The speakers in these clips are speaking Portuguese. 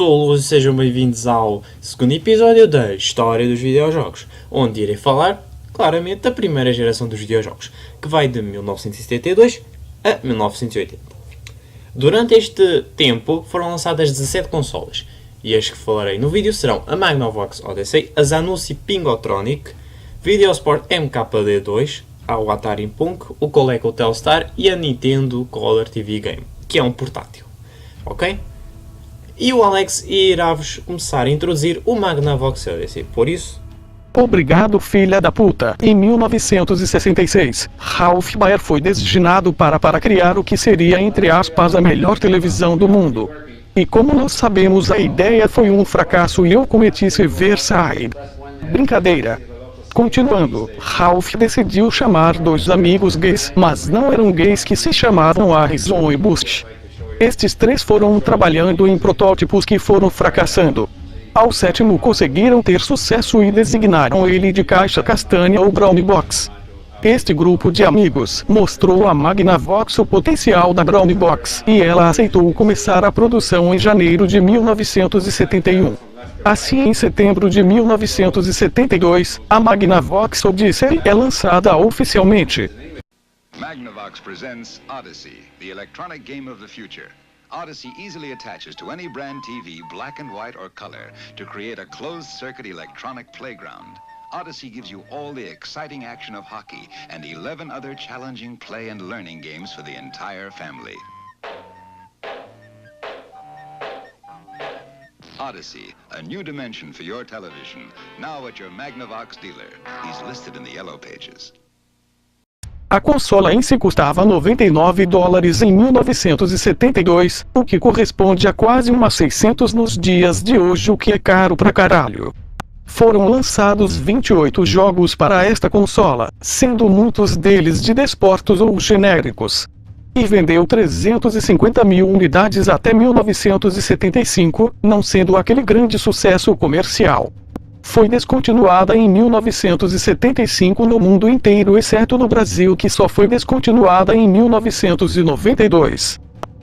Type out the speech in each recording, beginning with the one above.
pessoas, sejam bem-vindos ao segundo episódio da História dos Videojogos, onde irei falar, claramente, da primeira geração dos videojogos, que vai de 1972 a 1980. Durante este tempo foram lançadas 17 consolas, e as que falarei no vídeo serão a Magnavox Odyssey, a Zanussi Pingotronic, Videosport MKD2, o Atari Punk, o Coleco Telstar e a Nintendo Color TV Game, que é um portátil. Ok? E o Alex irá-vos começar a introduzir o Magnavox Odyssey, por isso... Obrigado, filha da puta. Em 1966, Ralph Baer foi designado para criar o que seria, entre aspas, a melhor televisão do mundo. E como nós sabemos, a ideia foi um fracasso e eu cometi suicide. Brincadeira. Continuando, Ralph decidiu chamar dois amigos gays, mas não eram gays, que se chamavam Harrison e Bush. Estes três foram trabalhando em protótipos que foram fracassando. Ao sétimo conseguiram ter sucesso e designaram ele de Caixa Castanha ou Brown Box. Este grupo de amigos mostrou a Magnavox o potencial da Brown Box e ela aceitou começar a produção em janeiro de 1971. Assim, em setembro de 1972, a Magnavox Odyssey é lançada oficialmente. Magnavox presents Odyssey, the electronic game of the future. Odyssey easily attaches to any brand TV, black and white or color, to create a closed-circuit electronic playground. Odyssey gives you all the exciting action of hockey and 11 other challenging play and learning games for the entire family. Odyssey, a new dimension for your television, now at your Magnavox dealer. He's listed in the yellow pages. A consola em si custava $99 em 1972, o que corresponde a quase umas 600 nos dias de hoje, o que é caro pra caralho. Foram lançados 28 jogos para esta consola, sendo muitos deles de desportos ou genéricos. E vendeu 350 mil unidades até 1975, não sendo aquele grande sucesso comercial. Foi descontinuada em 1975 no mundo inteiro, exceto no Brasil, que só foi descontinuada em 1992.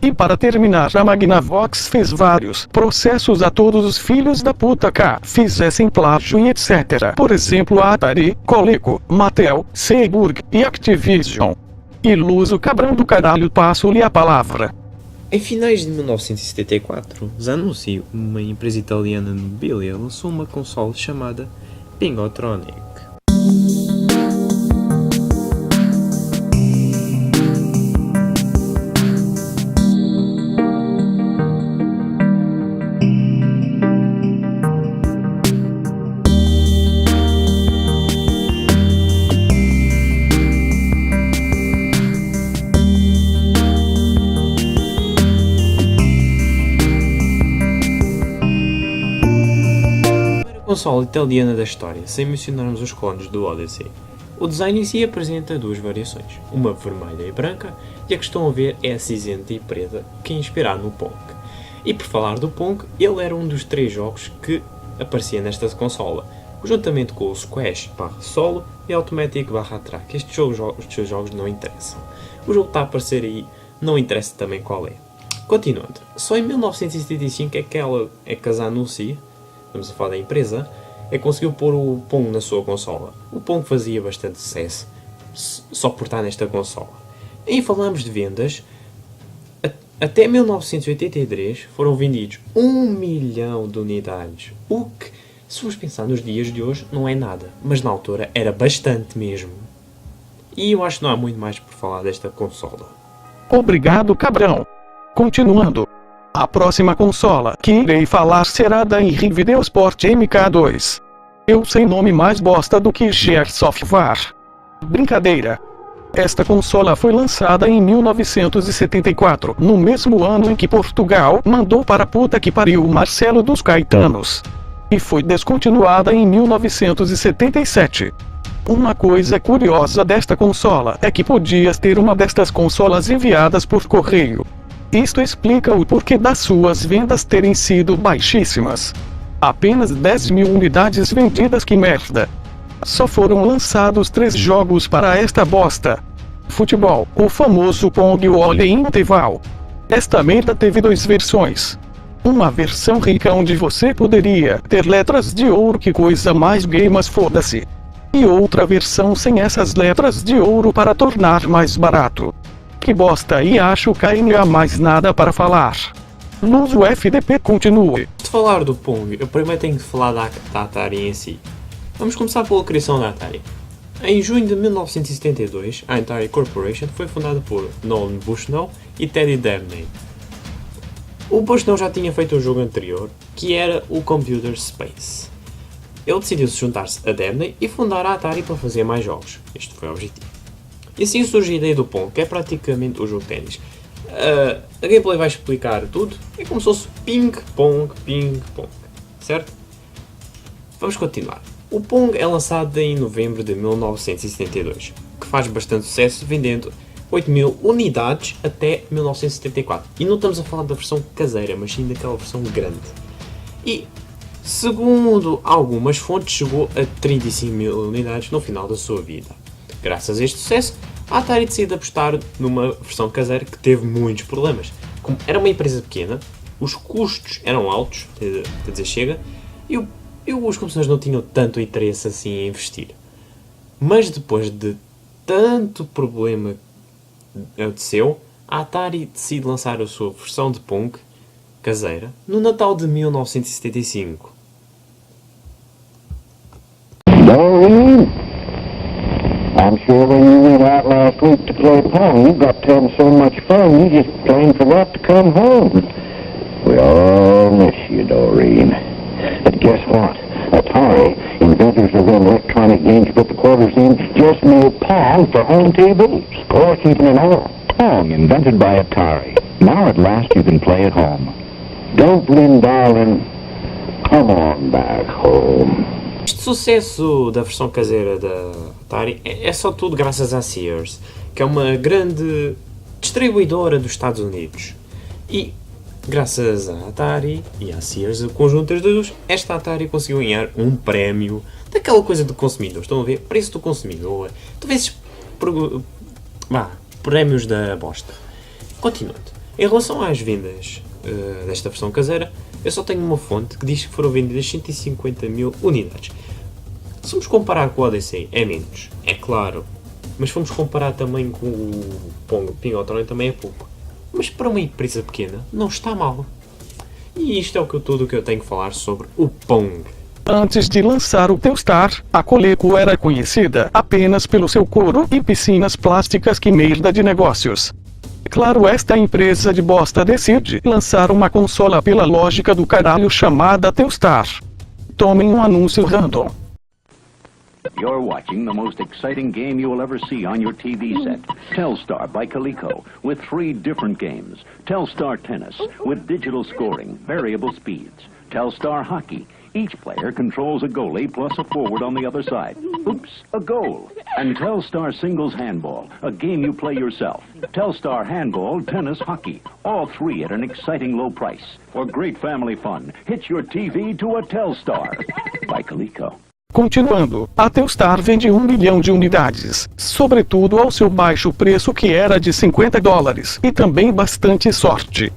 E para terminar, a Magnavox fez vários processos a todos os filhos da puta que fizessem plágio e etc. Por exemplo, a Atari, Coleco, Mattel, Seburg e Activision. Iluso cabrão do caralho, passo-lhe a palavra. Em finais de 1974, Zanussi, uma empresa italiana de mobília, lançou uma consola chamada Pingotronic. Consola italiana da história, sem mencionarmos os clones do Odyssey. O design em si apresenta duas variações, uma vermelha e branca, e a que estão a ver é a cinzenta e preta, que é inspirado no Pong. E por falar do Pong, ele era um dos 3 jogos que aparecia nesta consola, juntamente com o Squash/Solo e Automatic/Track. Estes jogos não interessam. O jogo está a aparecer aí, não interessa também qual é. Continuando, só em 1975 é que a Zanussi, estamos a falar da empresa, conseguiu pôr o Pong na sua consola. O Pong fazia bastante sucesso, só por estar nesta consola. E falamos de vendas, até 1983 foram vendidos 1 milhão de unidades, o que, se vos pensar nos dias de hoje, não é nada, mas na altura era bastante mesmo. E eu acho que não há muito mais por falar desta consola. Obrigado, cabrão. Continuando. A próxima consola que irei falar será da Henry Videosport MK2. Eu sei nome mais bosta do que Gear Software. Brincadeira. Esta consola foi lançada em 1974, no mesmo ano em que Portugal mandou para puta que pariu o Marcelo dos Caetanos. E foi descontinuada em 1977. Uma coisa curiosa desta consola é que podias ter uma destas consolas enviadas por correio. Isto explica o porquê das suas vendas terem sido baixíssimas. Apenas 10 mil unidades vendidas, que merda. Só foram lançados 3 jogos para esta bosta. Futebol, o famoso Pong Volley Interval. Esta merda teve 2 versões. Uma versão rica onde você poderia ter letras de ouro, que coisa mais gay, mas foda-se. E outra versão sem essas letras de ouro para tornar mais barato. Que bosta, e acho que ainda há mais nada para falar. Luso FDP, continue. De falar do Pong, eu primeiro tenho de falar da Atari em si. Vamos começar pela criação da Atari. Em junho de 1972, a Atari Corporation foi fundada por Nolan Bushnell e Teddy Dabney. O Bushnell já tinha feito um jogo anterior, que era o Computer Space. Ele decidiu se juntar-se a Dabney e fundar a Atari para fazer mais jogos. Este foi o objetivo. E assim surge a ideia do Pong, que é praticamente o jogo de ténis. A gameplay vai explicar tudo. É como se fosse ping-pong, ping-pong. Certo? Vamos continuar. O Pong é lançado em novembro de 1972, que faz bastante sucesso, vendendo 8.000 unidades até 1974. E não estamos a falar da versão caseira, mas sim daquela versão grande. E, segundo algumas fontes, chegou a 35.000 unidades no final da sua vida. Graças a este sucesso, a Atari decide apostar numa versão caseira que teve muitos problemas. Como era uma empresa pequena, os custos eram altos, quer dizer, chega, e os computadores não tinham tanto interesse assim em investir. Mas depois de tanto problema aconteceu, a Atari decide lançar a sua versão de Pong caseira no Natal de 1975. Doreen, I'm sure when you went out last week to play Pong, you got to having so much fun you just plain forgot to come home. We all miss you, Doreen. But guess what? Atari, inventors of them electronic games put the quarters in, just made Pong for home TVs. Scorekeeping and all. Pong, invented by Atari. Now at last you can play at home. Dublin, darling, come on back home. Este sucesso da versão caseira da Atari é só tudo graças à Sears, que é uma grande distribuidora dos Estados Unidos. E graças à Atari e à Sears, o conjunto das duas, esta Atari conseguiu ganhar um prémio daquela coisa do consumidor. Estão a ver? Preço do consumidor. Talvez prémios da bosta. Continuando. Em relação às vendas desta versão caseira, eu só tenho uma fonte que diz que foram vendidas 150.000 unidades. Se formos comparar com o Odyssey, é menos, é claro. Mas se formos comparar também com o Pong Pingotronic, também é pouco. Mas para uma empresa pequena, não está mal. E isto é tudo o que eu tenho que falar sobre o Pong. Antes de lançar o Telstar, a Coleco era conhecida apenas pelo seu couro e piscinas plásticas. Que merda de negócios. Claro, esta empresa de bosta decide lançar uma consola pela lógica do caralho chamada Telstar. Tomem um anúncio random. You're watching the most exciting game you will ever see on your TV set. Telstar by Coleco, with 3 different games. Telstar Tennis, with digital scoring, variable speeds. Telstar Hockey. Each player controls a goalie plus a forward on the other side. Oops, a goal. And Telstar Singles Handball, a game you play yourself. Telstar Handball, Tennis, Hockey, all 3 at an exciting low price. For great family fun, hitch your TV to a Telstar by Coleco. Continuando, a Telstar vende 1 milhão de unidades, sobretudo ao seu baixo preço, que era de $50, e também bastante sorte.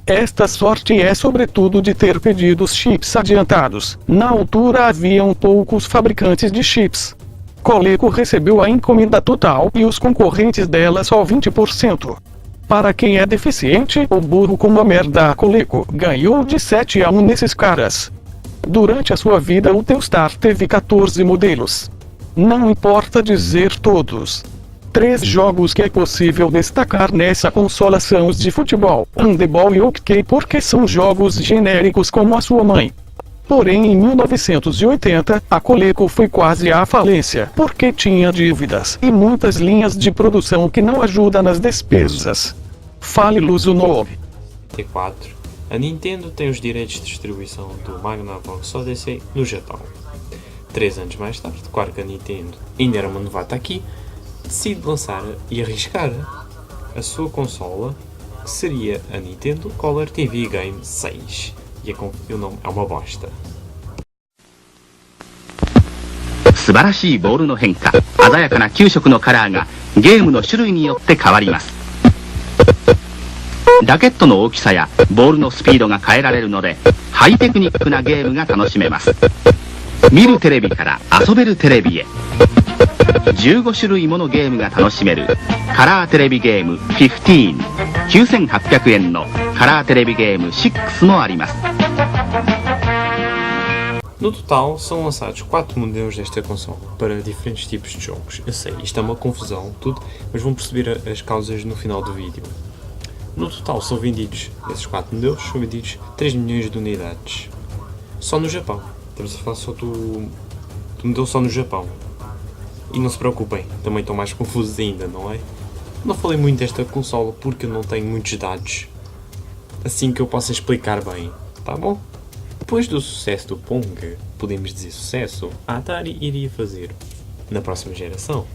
Esta sorte é sobretudo de ter pedido os chips adiantados. Na altura haviam poucos fabricantes de chips. Coleco recebeu a encomenda total e os concorrentes dela só 20%. Para quem é deficiente ou burro como a merda, a Coleco ganhou de 7-1 nesses caras. Durante a sua vida, o Telstar teve 14 modelos. Não importa dizer todos. 3 jogos que é possível destacar nessa consola são os de futebol, handebol e hockey, porque são jogos genéricos como a sua mãe. Porém, em 1980, a Coleco foi quase à falência, porque tinha dívidas e muitas linhas de produção que não ajudam nas despesas. Fale, Luso nome. 4. A Nintendo tem os direitos de distribuição do Magnavox Odyssey no Japão. 3 anos mais tarde, claro que a Nintendo ainda era uma novata aqui, decide lançar e arriscar a sua consola, que seria a Nintendo Color TV Game 6. E o nome é uma bosta. 素晴らしいボールの変化、鮮やかな9色のカラーがゲームの種類によって変わります。ラケットの大きさやボールのスピードが変えられるので、ハイテクニックなゲームが楽しめます。見るテレビから遊べるテレビへ。15種類ものゲームが楽しめるカラーテレビゲーム15、9800円のカラーテレビゲーム6もあります。No total, são lançados 4 modelos desta consola para diferentes tipos de jogos. Eu sei, isto é uma confusão, tudo, mas vão perceber as causas no final do vídeo. No total, são vendidos, esses 4 modelos, são vendidos 3 milhões de unidades. Só no Japão. Estamos a falar só do modelo só no Japão. E não se preocupem, também estão mais confusos ainda, não é? Não falei muito desta consola porque eu não tenho muitos dados assim que eu possa explicar bem, tá bom? Depois do sucesso do Pong, podemos dizer sucesso, a Atari iria fazer, na próxima geração,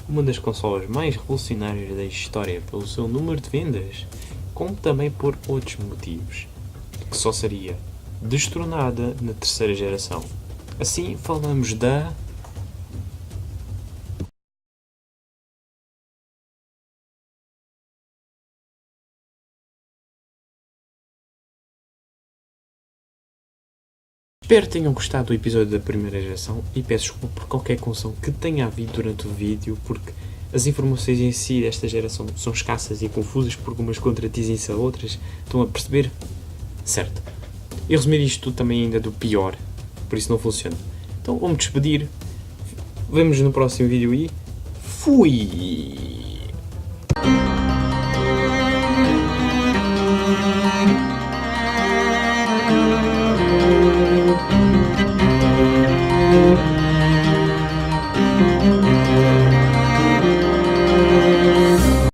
uma das consolas mais revolucionárias da história pelo seu número de vendas, como também por outros motivos, que só seria destronada na terceira geração. Assim, falamos da... Espero que tenham gostado do episódio da primeira geração e peço desculpa por qualquer confusão que tenha havido durante o vídeo, porque as informações em si desta geração são escassas e confusas porque umas contradizem-se a outras. Estão a perceber? Certo. E resumir isto tudo também ainda do pior, por isso não funciona. Então vamos despedir. Vemos no próximo vídeo e fui!